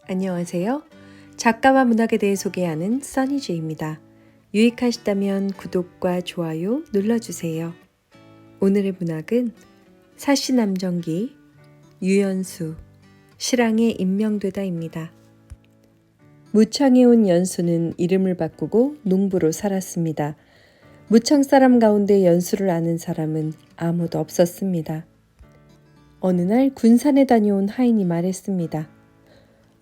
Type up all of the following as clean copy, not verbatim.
안녕하세요. 작가와 문학에 대해 소개하는 써니제입니다. 유익하시다면 구독과 좋아요 눌러주세요. 오늘의 문학은 사시남정기 유연수 실황에 임명되다입니다. 무창에 온 연수는 이름을 바꾸고 농부로 살았습니다. 무창 사람 가운데 연수를 아는 사람은 아무도 없었습니다. 어느 날 군산에 다녀온 하인이 말했습니다.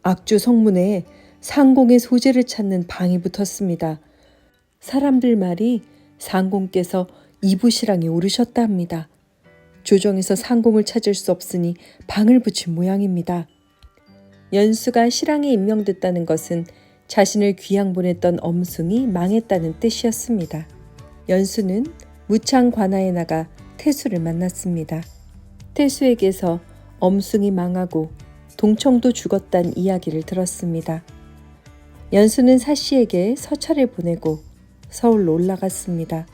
악주 성문에 상공의 소재를 찾는 방이 붙었습니다. 사람들 말이 상공께서 이부시랑에 오르셨다 합니다. 조정에서 상공을 찾을 수 없으니 방을 붙인 모양입니다. 연수가 실황에 임명됐다는 것은 자신을 귀양 보냈던 엄숭이 망했다는 뜻이었습니다. 연수는 무창 관아에 나가 태수를 만났습니다. 태수에게서 엄숭이 망하고 동청도 죽었단 이야기를 들었습니다. 연수는 사씨에게 서찰을 보내고 서울로 올라갔습니다.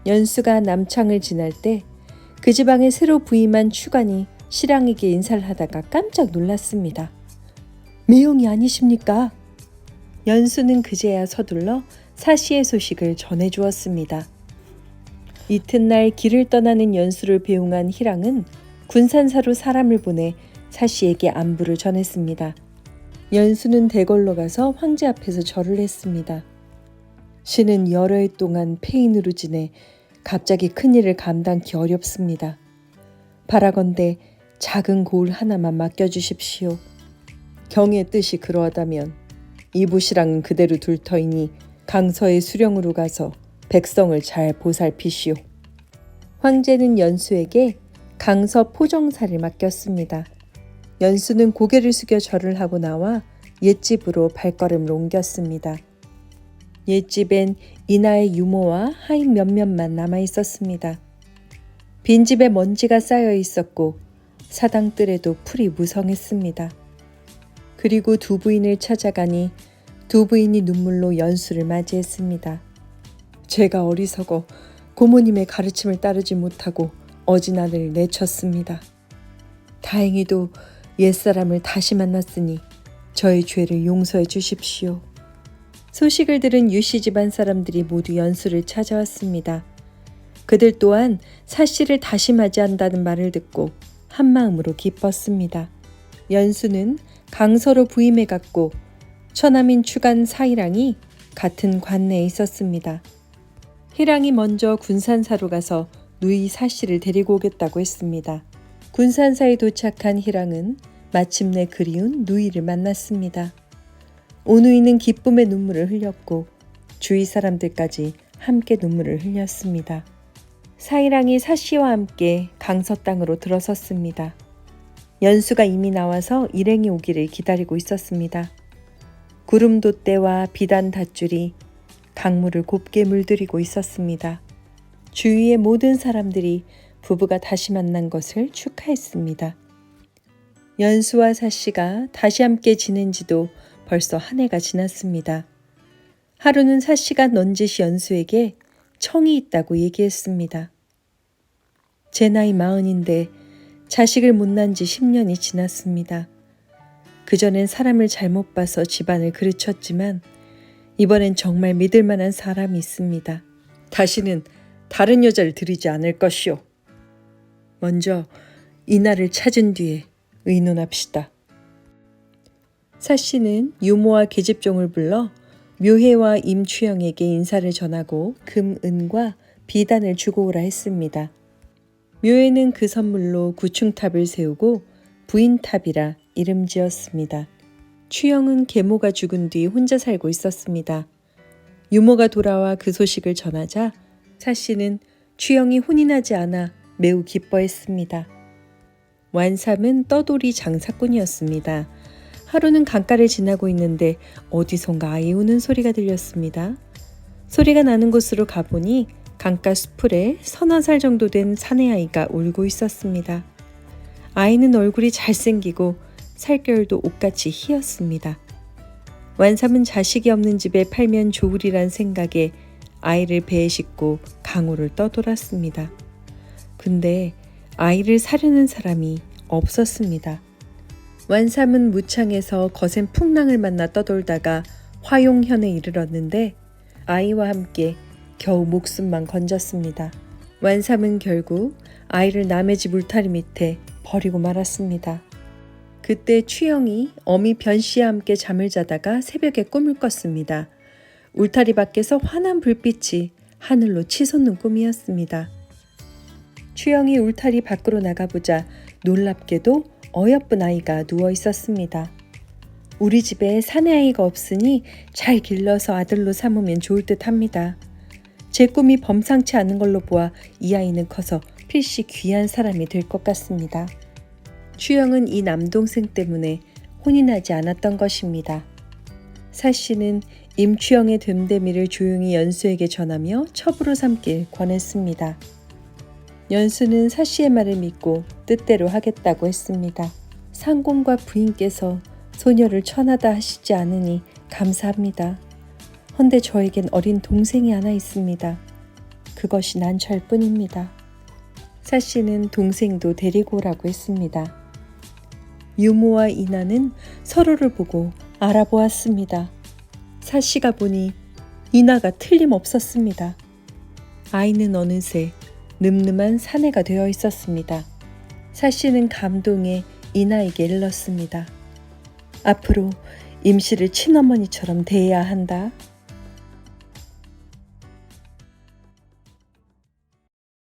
연수가 남창을 지날 때 그 지방에 새로 부임한 추관이 실황에게 인사를 하다가 깜짝 놀랐습니다. 매형이 아니십니까? 연수는 그제야 서둘러 사씨의 소식을 전해주었습니다. 이튿날 길을 떠나는 연수를 배웅한 희랑은 군산사로 사람을 보내 사씨에게 안부를 전했습니다. 연수는 대궐로 가서 황제 앞에서 절을 했습니다. 신은 여러 해 동안 폐인으로 지내 갑자기 큰일을 감당기 어렵습니다. 바라건대 작은 고을 하나만 맡겨주십시오. 경의 뜻이 그러하다면 이부시랑은 그대로 둘 터이니 강서의 수령으로 가서 백성을 잘 보살피시오. 황제는 연수에게 강서 포정사를 맡겼습니다. 연수는 고개를 숙여 절을 하고 나와 옛집으로 발걸음을 옮겼습니다. 옛집엔 이나의 유모와 하인 몇몇만 남아 있었습니다. 빈집에 먼지가 쌓여 있었고 사당뜰에도 풀이 무성했습니다. 그리고 두 부인을 찾아가니 두 부인이 눈물로 연수를 맞이했습니다. 제가 어리석어 고모님의 가르침을 따르지 못하고 어진아를 내쳤습니다. 다행히도 옛사람을 다시 만났으니 저의 죄를 용서해 주십시오. 소식을 들은 유씨 집안 사람들이 모두 연수를 찾아왔습니다. 그들 또한 사씨를 다시 맞이한다는 말을 듣고 한마음으로 기뻤습니다. 연수는 강서로 부임해 갔고 처남인 추관 사희랑이 같은 관내에 있었습니다. 희랑이 먼저 군산사로 가서 누이 사씨를 데리고 오겠다고 했습니다. 군산사에 도착한 희랑은 마침내 그리운 누이를 만났습니다. 오누이는 기쁨의 눈물을 흘렸고 주위 사람들까지 함께 눈물을 흘렸습니다. 사희랑이 사씨와 함께 강서 땅으로 들어섰습니다. 연수가 이미 나와서 일행이 오기를 기다리고 있었습니다. 구름돛대와 비단 닷줄이 강물을 곱게 물들이고 있었습니다. 주위의 모든 사람들이 부부가 다시 만난 것을 축하했습니다. 연수와 사씨가 다시 함께 지낸 지도 벌써 한 해가 지났습니다. 하루는 사씨가 넌지시 연수에게 청이 있다고 얘기했습니다. 제 나이 40인데 자식을 못 낳은 지 10년이 지났습니다. 그전엔 사람을 잘못 봐서 집안을 그르쳤지만 이번엔 정말 믿을 만한 사람이 있습니다. 다시는 다른 여자를 들이지 않을 것이오. 먼저 이나를 찾은 뒤에 의논합시다. 사씨는 유모와 계집종을 불러 묘혜와 임추영에게 인사를 전하고 금, 은과 비단을 주고 오라 했습니다. 묘혜는 그 선물로 구충탑을 세우고 부인탑이라 이름 지었습니다. 추영은 계모가 죽은 뒤 혼자 살고 있었습니다. 유모가 돌아와 그 소식을 전하자 사씨는 추영이 혼이 나지 않아 매우 기뻐했습니다. 완삼은 떠돌이 장사꾼이었습니다. 하루는 강가를 지나고 있는데 어디선가 아이 우는 소리가 들렸습니다. 소리가 나는 곳으로 가보니 강가 수풀에 30살 정도 된 사내아이가 울고 있었습니다. 아이는 얼굴이 잘생기고 살결도 옷같이 희었습니다. 완삼은 자식이 없는 집에 팔면 좋으리란 생각에 아이를 배에 싣고 강호를 떠돌았습니다. 근데 아이를 사려는 사람이 없었습니다. 완삼은 무창에서 거센 풍랑을 만나 떠돌다가 화용현에 이르렀는데 아이와 함께 겨우 목숨만 건졌습니다. 완삼은 결국 아이를 남의 집 울타리 밑에 버리고 말았습니다. 그때 추영이 어미 변씨와 함께 잠을 자다가 새벽에 꿈을 꿨습니다. 울타리 밖에서 환한 불빛이 하늘로 치솟는 꿈이었습니다. 추영이 울타리 밖으로 나가보자 놀랍게도 어여쁜 아이가 누워 있었습니다. 우리 집에 사내아이가 없으니 잘 길러서 아들로 삼으면 좋을 듯 합니다. 제 꿈이 범상치 않은 걸로 보아 이 아이는 커서 필시 귀한 사람이 될 것 같습니다. 추영은 이 남동생 때문에 혼이 나지 않았던 것입니다. 사씨는 임추영의 됨됨이를 조용히 연수에게 전하며 첩으로 삼길 권했습니다. 연수는 사씨의 말을 믿고 뜻대로 하겠다고 했습니다. 상공과 부인께서 소녀를 천하다 하시지 않으니 감사합니다. 헌데 저에겐 어린 동생이 하나 있습니다. 그것이 난처할 뿐입니다. 사씨는 동생도 데리고 오라고 했습니다. 유모와 이나는 서로를 보고 알아보았습니다. 사씨가 보니 이나가 틀림없었습니다. 아이는 어느새 늠름한 사내가 되어 있었습니다. 사씨는 감동에 이나에게 일렀습니다. 앞으로 임씨를 친어머니처럼 대해야 한다.